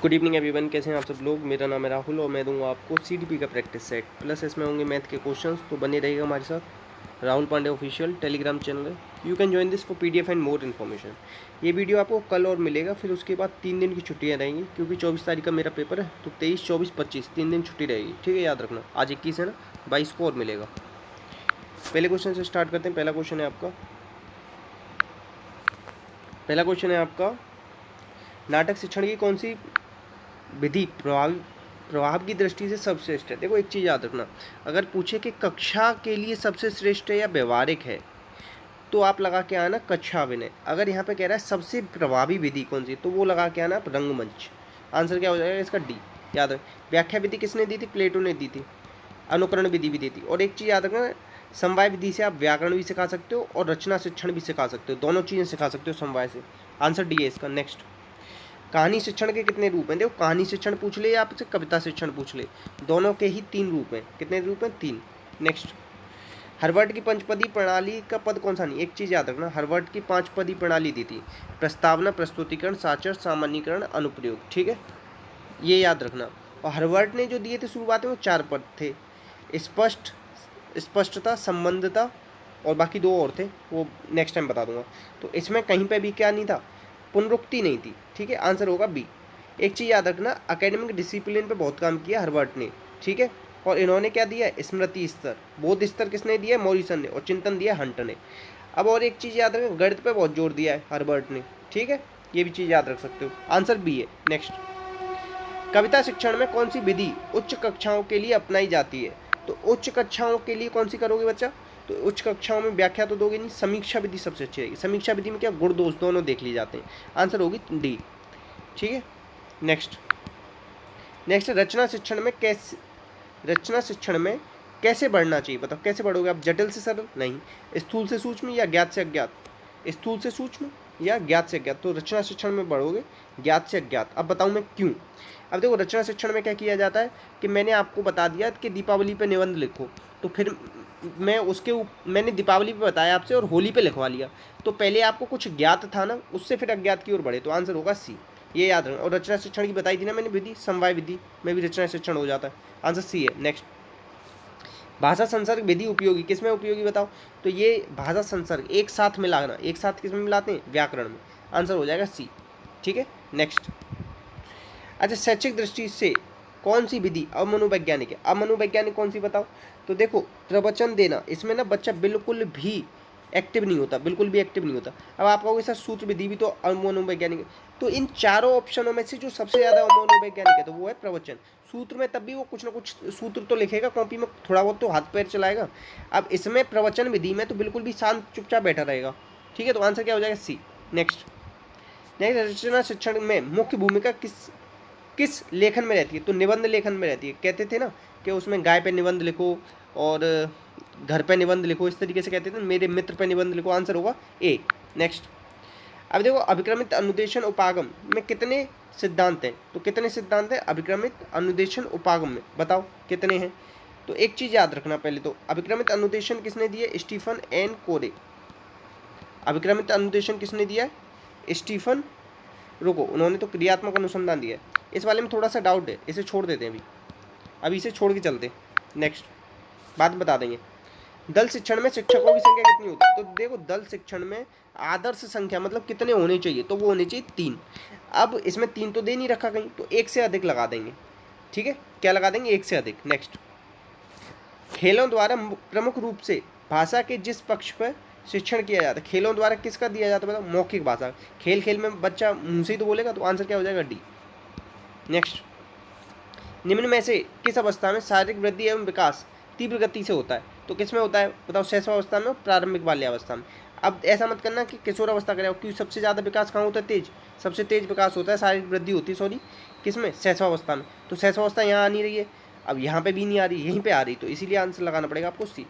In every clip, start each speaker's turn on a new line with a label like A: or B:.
A: Good evening everyone, कैसे हैं आप सब लोग। मेरा नाम है राहुल और मैं दूंगा आपको सीडीपी का प्रैक्टिस सेट प्लस इसमें होंगे मैथ के क्वेश्चंस। तो बने रहिएगा हमारे साथ। Rahul Pandey official Telegram channel है। You can join this for PDF and more information. ये वीडियो आपको कल और मिलेगा, फिर उसके बाद 3 दिन की छुट्टियाँ रहेंगी क्योंकि 24 तारीख का मेरा पेपर है। तो 23, 24, 25 3 दिन छुट्टी रहेगी, ठीक है, याद रखना। आज 21 है ना, 22 को और मिलेगा। पहले क्वेश्चन से स्टार्ट करते हैं। पहला क्वेश्चन है आपका नाटक शिक्षण की कौन सी विधि प्रभाव की दृष्टि से सर्वश्रेष्ठ है। देखो एक चीज़ याद रखना, अगर पूछे कि कक्षा के लिए सबसे श्रेष्ठ है या व्यवहारिक है, तो आप लगा के आना कक्षा अभिनय। अगर यहाँ पे कह रहा है सबसे प्रभावी विधि कौन सी, तो वो लगा के आना रंगमंच। आंसर क्या हो जाएगा इसका, डी। याद रख, व्याख्या विधि किसने दी थी, प्लेटो ने दी थी। अनुकरण विधि भी दी थी। और एक चीज़ याद रखना, समवाय विधि से आप व्याकरण भी सिखा सकते हो और रचना शिक्षण भी सिखा सकते हो, दोनों चीज़ें सिखा सकते हो समवाय से। आंसर डी है इसका। नेक्स्ट, कहानी शिक्षण के कितने रूप हैं। देखो कहानी शिक्षण पूछ ले या आपसे कविता शिक्षण पूछ ले, दोनों के ही 3 रूप हैं। कितने रूप हैं, 3। नेक्स्ट, हार्वर्ड की पंचपदी प्रणाली का पद कौन सा नहीं। एक चीज़ याद रखना, हार्वर्ड की 5 पदी प्रणाली दी थी, प्रस्तावना, प्रस्तुतिकरण, साचर, सामान्यीकरण, अनुप्रयोग, ठीक है, ये याद रखना। और हार्वर्ड ने जो दिए थे शुरुआत में वो 4 पद थे, स्पष्टता, संबंधता और बाकी 2 और थे, वो नेक्स्ट टाइम बता दूंगा। तो इसमें कहीं पे भी क्या नहीं था, पुनरुक्ति नहीं थी, ठीक है। आंसर होगा बी। एक चीज़ याद रखना, एकेडमिक डिसिप्लिन पे बहुत काम किया हार्वर्ड ने, ठीक है। और इन्होंने क्या दिया, स्मृति स्तर, बोध स्तर किसने दिया, मॉरिसन ने, और चिंतन दिया हंट ने। अब और एक चीज़ याद रखना, गणित पे बहुत जोर दिया है हार्वर्ड ने, ठीक है, ये भी चीज़ याद रख सकते हो। आंसर बी है। नेक्स्ट, कविता शिक्षण में कौन सी विधि उच्च कक्षाओं के लिए अपनाई जाती है। तो उच्च कक्षाओं के लिए कौन सी करोगे बच्चा, तो उच्च कक्षाओं में व्याख्या तो दोगे नहीं, समीक्षा विधि सबसे अच्छी रहेगी। समीक्षा विधि में क्या गुण दोष दोनों देख ली जाते हैं। आंसर होगी डी, ठीक है। नेक्स्ट, रचना शिक्षण में कैसे बढ़ना चाहिए, बताओ कैसे बढ़ोगे आप, जटिल से सरल नहीं, स्थूल से सूक्ष्म या ज्ञात से अज्ञात, स्थूल से सूक्ष्म या ज्ञात से अज्ञात। तो रचना शिक्षण में बढ़ोगे ज्ञात से अज्ञात। अब बताऊं मैं क्यों। अब देखो रचना शिक्षण में क्या किया जाता है कि मैंने आपको बता दिया कि दीपावली पे निबंध लिखो, तो फिर मैंने दीपावली पे बताया आपसे और होली पे लिखवा लिया, तो पहले आपको कुछ ज्ञात था ना, उससे फिर अज्ञात की ओर बढ़े। तो आंसर होगा सी, ये याद रखना। और रचना शिक्षण की बताई थी ना मैंने विधि, समवाय विधि में भी रचना शिक्षण हो जाता है। आंसर सी है। नेक्स्ट, भाषा संसर्ग विधि उपयोगी किसमें उपयोगी बताओ। तो ये भाषा संसर्ग एक साथ मिलाना, एक साथ किसमें मिलाते हैं, व्याकरण में। आंसर हो जाएगा सी, ठीक है। नेक्स्ट, अच्छा, शैक्षिक दृष्टि से कौन सी विधि अमनोवैज्ञानिक है। अमनोवैज्ञानिक कौन सी बताओ। तो देखो प्रवचन देना, इसमें ना बच्चा बिल्कुल भी एक्टिव नहीं होता, बिल्कुल भी एक्टिव नहीं होता। अब आप कहोगे सर सूत्र विधि भी तो अमनोवैज्ञानिक है, तो इन चारों ऑप्शनों में से जो सबसे ज़्यादा अमनोवैज्ञानिक है तो वो है प्रवचन। सूत्र में तब भी वो कुछ ना कुछ सूत्र तो लिखेगा कॉपी में, थोड़ा बहुत तो हाथ पैर चलाएगा। अब इसमें प्रवचन विधि में तो बिल्कुल भी शांत चुपचाप बैठा रहेगा, ठीक है। तो आंसर क्या हो जाएगा, सी। नेक्स्ट, रचना शिक्षण में मुख्य भूमिका किस लेखन में रहती है। तो निबंध लेखन में रहती है। कहते थे ना कि उसमें गाय पे निबंध लिखो और घर पे निबंध लिखो, इस तरीके से कहते थे, मेरे मित्र पे निबंध लिखो। आंसर होगा ए। नेक्स्ट, अब देखो अभिक्रमित अनुदेशन उपागम में कितने सिद्धांत हैं। तो कितने सिद्धांत हैं अभिक्रमित अनुदेशन उपागम में, बताओ कितने हैं। तो एक चीज़ याद रखना, पहले तो अभिक्रमित अनुदेशन किसने दिया, स्टीफन एन कोरे। अभिक्रमित अनुदेशन किसने दिया है, स्टीफन, रुको, उन्होंने तो क्रियात्मक अनुसंधान दिया है। इस वाले में थोड़ा सा डाउट है, इसे छोड़ देते हैं अभी इसे छोड़ के चलते। नेक्स्ट, बात बता देंगे। दल शिक्षण में शिक्षकों की संख्या कितनी होती है। तो देखो दल शिक्षण में आदर्श संख्या मतलब कितने होने चाहिए, तो वो होने चाहिए 3। अब इसमें 3 तो दे नहीं रखा कहीं, तो 1 से अधिक लगा देंगे, ठीक है। क्या लगा देंगे, 1 से अधिक। नेक्स्ट, खेलों द्वारा प्रमुख रूप से भाषा के जिस पक्ष पर शिक्षण किया जाता है, खेलों द्वारा किसका दिया जाता है बताओ, मौखिक भाषा। खेल खेल में बच्चा मुंह से ही तो बोलेगा, तो आंसर क्या हो जाएगा, डी। नेक्स्ट, निम्न में से किस अवस्था में शारीरिक वृद्धि एवं विकास तीव्र गति से होता है। तो किस में होता है बताओ, शैशवावस्था में और प्रारंभिक बाल्यावस्था में। अब ऐसा मत करना कि किशोर अवस्था करें, क्योंकि सबसे ज़्यादा विकास कहाँ होता है, तेज, सबसे तेज विकास होता है, शारीरिक वृद्धि होती है, सॉरी, किस में, शैशवावस्था में। तो शैशवावस्था यहाँ आ नहीं रही है, अब यहाँ पे भी नहीं आ रही, यहीं पे आ रही, तो इसीलिए आंसर लगाना पड़ेगा आपको सी।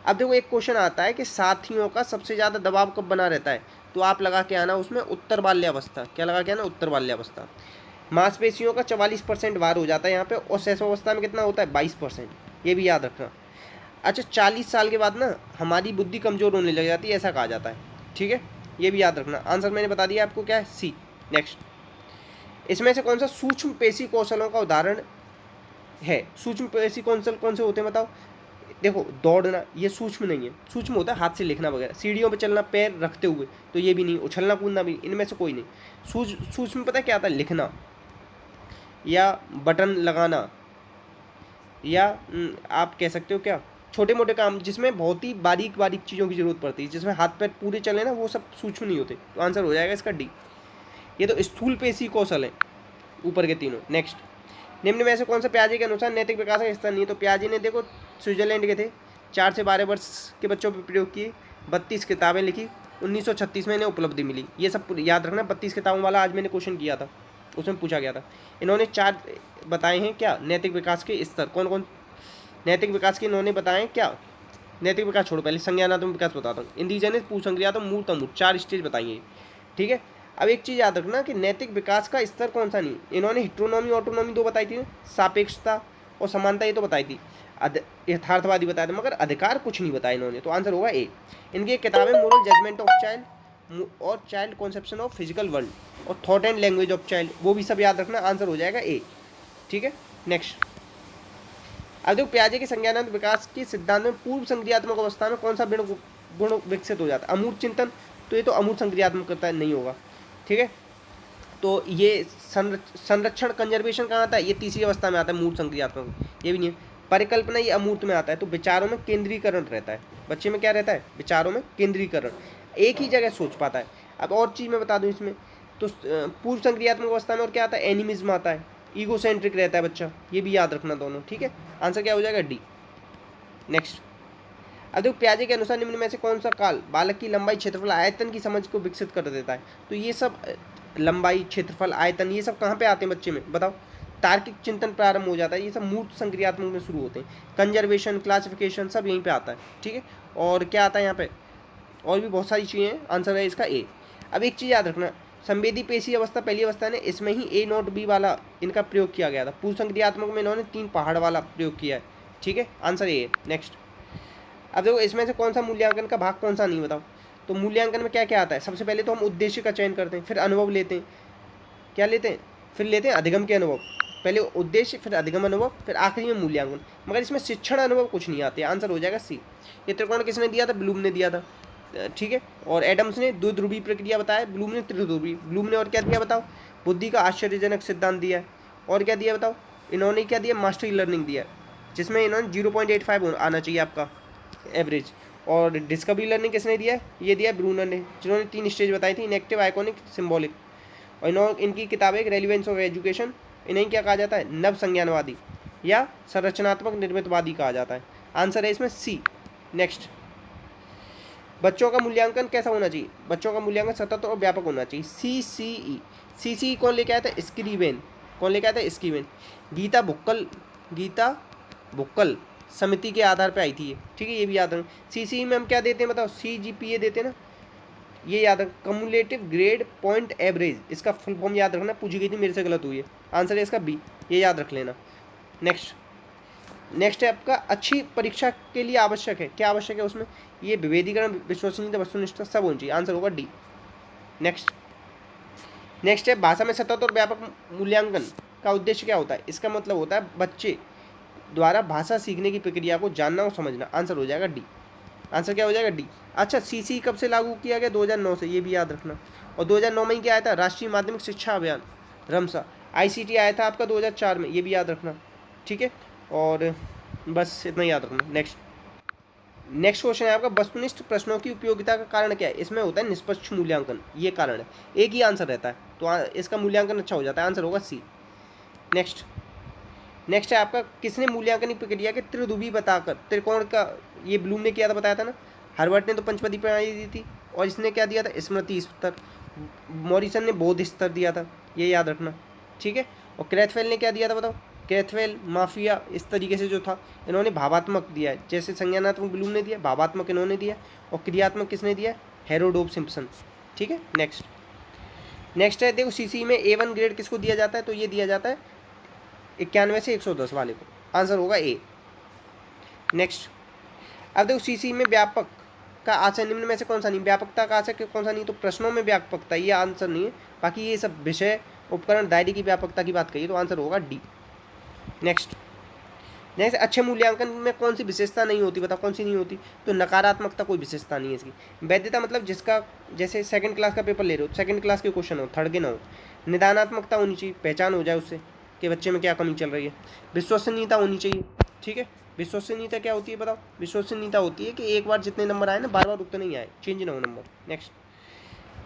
A: अब देखो एक क्वेश्चन आता है कि साथियों का सबसे ज़्यादा दबाव कब बना रहता है, तो आप लगा के आना उसमें उत्तर बाल्यावस्था। क्या लगा के आना, उत्तर बाल्यावस्था। मांसपेशियों का 44% वार हो जाता है यहाँ पे, और शैशवावस्था में कितना होता है, 22%, ये भी याद रखना। अच्छा, 40 साल के बाद ना हमारी बुद्धि कमज़ोर होने लग जाती है, ऐसा कहा जाता है, ठीक है, ये भी याद रखना। आंसर मैंने बता दिया आपको, क्या है, सी। नेक्स्ट, इसमें से कौन सा सूक्ष्म पेशी कौशलों का उदाहरण है? सूक्ष्म पेशी कौशल कौन से होते हैं बताओ। देखो दौड़ना ये सूक्ष्म नहीं है, सूक्ष्म होता है हाथ से लिखना वगैरह, सीढ़ियों पे चलना पैर रखते हुए तो ये भी नहीं, उछलना कूदना भी, इनमें से कोई नहीं। सूक्ष्म पता है क्या आता है? लिखना या बटन लगाना या आप कह सकते हो क्या, छोटे मोटे काम जिसमें बहुत ही बारीक बारीक चीज़ों की जरूरत पड़ती है, जिसमें हाथ पैर पूरे चले ना, वो सब सूक्ष्म नहीं होते। तो आंसर हो जाएगा इसका डी। ये तो स्थूल पेशी कौशल है ऊपर के तीनों। नेक्स्ट, निम्न में से कौन सा प्याजे के अनुसार नैतिक विकास का स्तर नहीं है? तो प्याजे ने देखो स्विट्जरलैंड के थे, 4 से 12 वर्ष के बच्चों पर प्रयोग किए, 32 किताबें लिखी, 1936 में इन्हें उपलब्धि मिली। ये सब याद रखना, 32 किताबों वाला आज मैंने क्वेश्चन किया था, उसमें पूछा गया था। इन्होंने 4 बताए हैं क्या नैतिक विकास के स्तर, कौन कौन नैतिक विकास के इन्होंने बताए क्या? नैतिक विकास छोड़ो, पहले संज्ञानात्मक विकास बताता हूँ। इंडिजनस, भूसंक्रियात्मक, मूर्त, अमूर्त, 4 स्टेज बताएंगे, ठीक है। अब एक चीज़ याद रखना कि नैतिक विकास का स्तर कौन सा नहीं, इन्होंने हिट्रोनॉमी ऑटोनॉमी 2 बताई थी, सापेक्षता और समानता ये तो बताई थी, यथार्थवादी बताया था, मगर अधिकार कुछ नहीं बताया इन्होंने। तो आंसर होगा ए। इनकी किताबें मोरल जजमेंट ऑफ चाइल्ड और child conception of physical world और thought and language of child, वो भी सब याद रखना, आंसर हो जाएगा ए, ठीक है। नेक्स्ट, अब देखो प्याजे के संज्ञानात्मक विकास के सिद्धांत में पूर्व संक्रियात्मक अवस्था में कौन सा गुण विकसित हो जाता है? अमूर्त चिंतन, तो ये तो अमूर्त संक्रियात्मकता नहीं होगा, ठीक है। तो ये संरक्षण कंजर्वेशन कहाँ आता है? ये तीसरी अवस्था में आता है, मूर्त संक्रियात्मक, ये भी नहीं है। परिकल्पना ये अमूर्त में आता है। तो विचारों में केंद्रीकरण रहता है, बच्चे में क्या रहता है? विचारों में केंद्रीकरण, एक ही जगह सोच पाता है। अब और चीज़ मैं बता दूं इसमें, तो पूर्व संक्रियात्मक अवस्था में और क्या आता है? एनिमिज्म आता है, ईगोसेंट्रिक रहता है बच्चा, ये भी याद रखना दोनों, ठीक है। आंसर क्या हो जाएगा? डी। नेक्स्ट, अब देखो प्याजे के अनुसार निम्न में से कौन सा काल बालक की लंबाई, क्षेत्रफल, आयतन की समझ को विकसित कर देता है? तो ये सब लंबाई, क्षेत्रफल, आयतन, ये सब कहाँ पे आते हैं बच्चे में बताओ? तार्किक चिंतन प्रारंभ हो जाता है, ये सब मूर्त संक्रियात्मक में शुरू होते हैं। कंजर्वेशन, क्लासिफिकेशन सब यहीं पे आता है, ठीक है। और क्या आता है यहाँ पे? और भी बहुत सारी चीज़ें हैं, आंसर है इसका ए। अब एक चीज़ याद रखना, संवेदी पेशी अवस्था पहली अवस्था ने, इसमें ही ए नॉट बी वाला इनका प्रयोग किया गया था। पूर्व संक्रियात्मक में इन्होंने 3 पहाड़ वाला प्रयोग किया है, ठीक है। आंसर ए है। नेक्स्ट, अब देखो इसमें से कौन सा मूल्यांकन का भाग कौन सा नहीं बताओ? तो मूल्यांकन में क्या क्या आता है? सबसे पहले तो हम उद्देश्य का चयन करते हैं, फिर अनुभव लेते हैं, क्या लेते हैं? फिर लेते हैं अधिगम के अनुभव, पहले उद्देश्य फिर अधिगम अनुभव, फिर आखिरी में मूल्यांकन। मगर इसमें शिक्षण अनुभव कुछ नहीं आते, आंसर हो जाएगा सी। ये त्रिकोण किसने दिया था? ब्लूम ने दिया था, ठीक है। और एडम्स ने द्विध्रुवी प्रक्रिया बताया, ब्लूम ने त्रिध्रुवी। ब्लूम ने और क्या दिया बताओ? बुद्धि का आश्चर्यजनक सिद्धांत दिया है। और क्या दिया बताओ? इन्होंने क्या दिया? मास्टरी लर्निंग दिया है, जिसमें इन्होंने 0.85 आना चाहिए आपका एवरेज। और डिस्कवरी लर्निंग किसने दिया है? ये दिया ब्रूनर ने, जिन्होंने 3 स्टेज बताई थी, इनेक्टिव, आइकॉनिक, सिम्बॉलिक। और इनकी किताब एक रेलिवेंस ऑफ एजुकेशन, इन्हें क्या कहा जाता है? नव संज्ञानवादी या संरचनात्मक निर्मितवादी कहा जाता है। आंसर है इसमें सी। नेक्स्ट, बच्चों का मूल्यांकन कैसा होना चाहिए? बच्चों का मूल्यांकन सतत और व्यापक होना चाहिए। CCE, CCE कौन लेके आया था? स्क्रीवेन। कौन लेके आया था? स्क्रीवेन। गीता बुक्कल समिति के आधार पर आई थी ये, ठीक है, ये भी याद रखना। CCE में हम क्या देते हैं बताओ? CGPA देते हैं ना, ये याद रख, कम्युलेटिव ग्रेड पॉइंट एवरेज, इसका फुल फॉर्म याद रखना, पूछी गई थी मेरे से, गलत हुई है। आंसर है इसका बी, ये याद रख लेना। नेक्स्ट है आपका अच्छी परीक्षा के लिए आवश्यक है, क्या आवश्यक है उसमें? ये विभेदीकरण, विश्वसनीयता, वस्तुनिष्ठता सब होनी चाहिए, आंसर होगा डी। नेक्स्ट है भाषा में सतत और व्यापक मूल्यांकन का उद्देश्य क्या होता है? इसका मतलब होता है बच्चे द्वारा भाषा सीखने की प्रक्रिया को जानना और समझना, आंसर हो जाएगा डी। आंसर क्या हो जाएगा? डी। अच्छा, CCE कब से लागू किया गया? 2009 से, ये भी याद रखना। और 2009 में ही क्या आया था? राष्ट्रीय माध्यमिक शिक्षा अभियान, रमसा। ICT आया था आपका 2004 में, ये भी याद रखना, ठीक है। और बस इतना याद रखना। नेक्स्ट क्वेश्चन है आपका, वस्तुनिष्ठ प्रश्नों की उपयोगिता का कारण क्या है? इसमें होता है निष्पक्ष मूल्यांकन, ये कारण है, एक ही आंसर रहता है, तो इसका मूल्यांकन अच्छा हो जाता है, आंसर होगा सी। नेक्स्ट है आपका, किसने मूल्यांकन की प्रक्रिया के त्रिध्रुवी बताकर त्रिकोण का, ये ब्लूम ने किया था, बताया था ना। हार्वर्ड ने तो पंचपदी प्रणाली दी थी, और इसने क्या दिया था? स्मृति स्तर। मॉरिसन ने बोध स्तर दिया था, ये याद रखना, ठीक है। और क्रेथवेल ने क्या दिया था बताओ? क्रेथवेल, माफिया, इस तरीके से जो था, इन्होंने भावात्मक दिया है, जैसे संज्ञानात्मक ब्लूम ने दिया, भावात्मक इन्होंने दिया, और क्रियात्मक किसने दिया? हेरोडोव सिम्पसन, ठीक है। नेक्स्ट है देखो, CCE में A1 ग्रेड किसको दिया जाता है? तो ये दिया जाता है 91 से 110 वाले को, आंसर होगा ए। नेक्स्ट, अब देखो CCE में व्यापक का आशय निम्न में से कौन सा नहीं? व्यापकता का आशय कौन सा नहीं? तो प्रश्नों में व्यापकता, ये आंसर नहीं है, बाकी ये सब विषय उपकरण दायरे की व्यापकता की बात करिए तो आंसर होगा डी। नेक्स्ट अच्छे मूल्यांकन में कौन सी विशेषता नहीं होती, बताओ कौन सी नहीं होती? तो नकारात्मकता कोई विशेषता नहीं है इसकी। वैधता मतलब जिसका, जैसे सेकंड क्लास का पेपर ले रहे हो, सेकंड क्लास के क्वेश्चन हो, थर्ड के ना हो। निदानात्मकता होनी चाहिए, पहचान हो जाए उससे कि बच्चे में क्या कमी चल रही है। विश्वसनीयता होनी चाहिए, ठीक है। विश्वसनीयता क्या होती है बताओ? विश्वसनीयता होती है कि एक बार जितने नंबर आए ना, बार बार उतने ही आए, चेंज ना हो नंबर।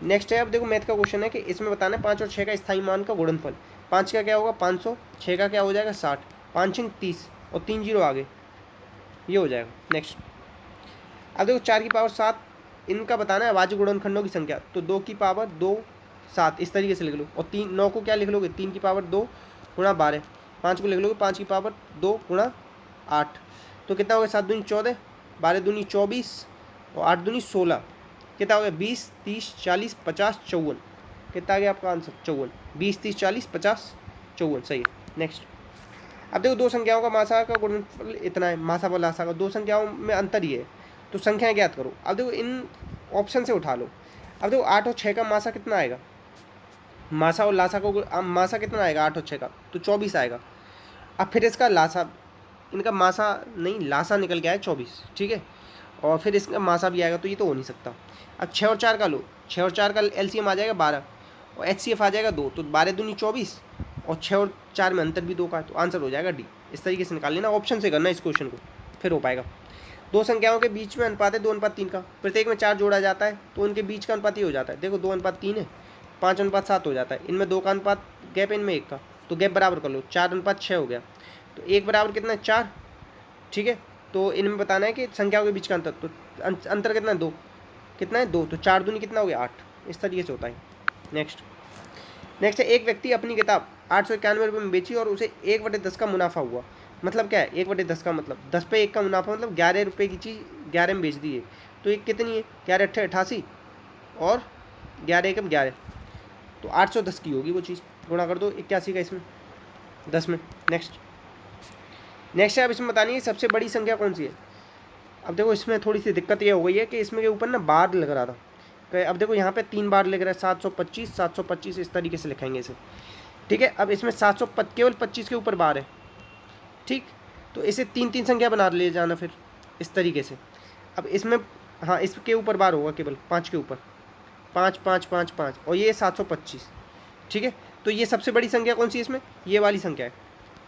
A: नेक्स्ट है, अब देखो मैथ का क्वेश्चन है कि इसमें बताना है 5 और 6 का स्थायी मान का गुणनफल। 5 का क्या होगा 500, 6 का क्या हो जाएगा 60, 5 6 30 और 3 जीरो आगे, ये हो जाएगा। नेक्स्ट अब देखो 4 की पावर 7, इनका बताना है अभाज्य गुणनखंडों की संख्या। तो 2 की पावर 2 7 इस तरीके से लिख लो, और 3 9 को क्या लिख लोगे 3 की पावर 2 गुणा 12, 5 को लिख लोगे 5 की पावर 2 गुणा 8। तो कितना हो गया 7 दूनी 14, 12 दूनी 24 और 8 दूनी 16, कितना हो गया 20 30 40 50 54। कितना आ गया आपका आंसर 54। 20 30 40 50 54 सही है। नेक्स्ट अब देखो दो संख्याओं का मासा का गुणनफल इतना है, मासा व लासा का, दो संख्याओं में अंतर ही है, तो संख्याएं ज्ञात करो। अब देखो इन ऑप्शन से उठा लो। अब देखो 8 और 6 का मासा कितना आएगा, मासा और लासा को, मासा कितना आएगा 8 और 6 का, तो 24 आएगा। अब फिर इसका लासा, इनका मासा नहीं लासा निकल गया है 24, ठीक है, और फिर इसका मासा भी आएगा, तो ये तो हो नहीं सकता। अब 6 और 4 का लो, 6 और 4 का एलसीएम आ जाएगा 12 और एचसीएफ आ जाएगा 2, तो 12 दूनी 24 और 6 और 4 में अंतर भी 2 का है, तो आंसर हो जाएगा डी। इस तरीके से निकाल लेना, ऑप्शन से करना इस क्वेश्चन को, फिर हो पाएगा। दो संख्याओं के बीच में अनुपात है 2:3 का, प्रत्येक में 4 जोड़ा जाता है, तो उनके बीच का अनुपात ये हो जाता है, देखो 2:3 है, 5:7 हो जाता है, इनमें 2 का अनुपात गैप है, इनमें 1 का, तो गैप बराबर कर लो, 4:6 हो गया, तो 1 बराबर कितना है 4, ठीक है। तो इनमें बताना है कि संख्याओं के बीच का अंतर, तो अंतर कितना है 2, कितना है 2, तो 4 दूनी कितना हो गया 8, इस तरीके से होता है। नेक्स्ट है, एक व्यक्ति अपनी किताब 891 रुपये में बेची और उसे 1/10 का मुनाफा हुआ। मतलब क्या है 1/10 का मतलब 10 पे 1 का मुनाफा, मतलब 11 रुपये की चीज़ 11 में बेच दी है, तो ये कितनी है 11 8 88 और 11 1 11, तो 810 की होगी वो चीज़, गुणा कर दो 81 का इसमें 10 में। नेक्स्ट है, अब इसमें बतानी है सबसे बड़ी संख्या कौन सी है। अब देखो इसमें थोड़ी सी दिक्कत ये हो गई है कि इसमें के ऊपर ना बार लग रहा था, अब देखो यहाँ पे 3 बार लिख रहा है 725 725 इस तरीके से लिखेंगे इसे, ठीक है। अब इसमें 725 केवल 25 के ऊपर बार है, ठीक, तो इसे 3 संख्या बना ले जाना फिर इस तरीके से। अब इसमें हाँ इसके ऊपर बार होगा केवल 5 के ऊपर, 5 5 5 5 और ये 725, ठीक है। तो ये सबसे बड़ी संख्या कौन सी है इसमें, ये वाली संख्या है,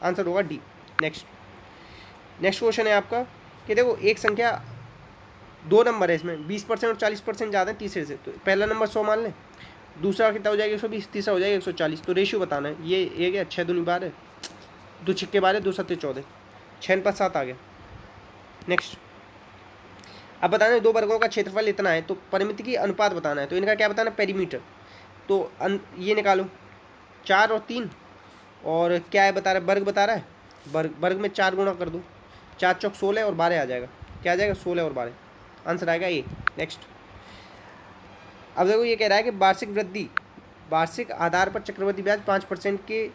A: आंसर होगा डी। नेक्स्ट क्वेश्चन है आपका कि देखो एक संख्या 2 नंबर है, इसमें 20% और 40% ज़्यादा है तीसरे से, तो पहला नंबर 100 मान लें, दूसरा कितना हो जाएगा 120, तीसरा हो जाएगा 140, तो रेशियो बताना है। ये एक है 6 दूनी 12, 2 छिक्के 12, 2 सत्ते 14, 6 5 7 आ गया। नेक्स्ट अब बताना है दो वर्गों का क्षेत्रफल इतना है, तो परिमिति की अनुपात बताना है, तो इनका क्या बताना है पेरीमीटर, तो ये निकालो 4 और 3 और क्या है बता रहा है वर्ग बता रहा है, वर्ग में 4 गुणा कर दो, 4 चौक 16 और 12 आ जाएगा, क्या आ जाएगा 16 और 12, आंसर आएगा ये। नेक्स्ट अब देखो ये कह रहा है कि वार्षिक वृद्धि, वार्षिक आधार पर चक्रवृद्धि ब्याज 5% के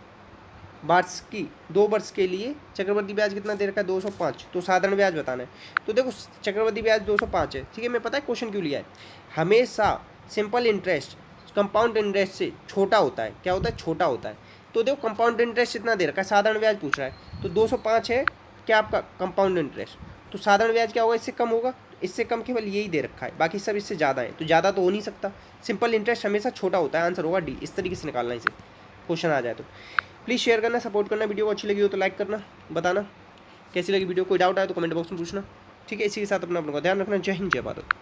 A: वार्षिकी 2 वर्ष के लिए चक्रवृद्धि ब्याज कितना दे रखा है 205, तो साधारण ब्याज बताना है। तो देखो चक्रवृद्धि ब्याज 205 है, ठीक है। मैं पता है क्वेश्चन क्यों लिया है, हमेशा सिंपल इंटरेस्ट कंपाउंड इंटरेस्ट से छोटा होता है, क्या होता है छोटा होता है। तो देखो कंपाउंड इंटरेस्ट कितना दे रखा है, साधारण ब्याज पूछ रहा है, तो 205 है क्या आपका कंपाउंड इंटरेस्ट, तो साधारण ब्याज क्या होगा इससे कम होगा, इससे कम केवल यही दे रखा है, बाकी सब इससे ज़्यादा है, तो ज़्यादा तो हो नहीं सकता, सिंपल इंटरेस्ट हमेशा छोटा होता है, आंसर होगा डी। इस तरीके से निकालना इसे, क्वेश्चन आ जाए तो प्लीज़ शेयर करना, सपोर्ट करना, वीडियो को अच्छी लगी हो तो लाइक करना, बताना कैसी लगी वीडियो, कोई डाउट आए तो कमेंट बॉक्स में पूछना, ठीक है। इसी के साथ अपना ध्यान रखना, जय हिंद जय भारत।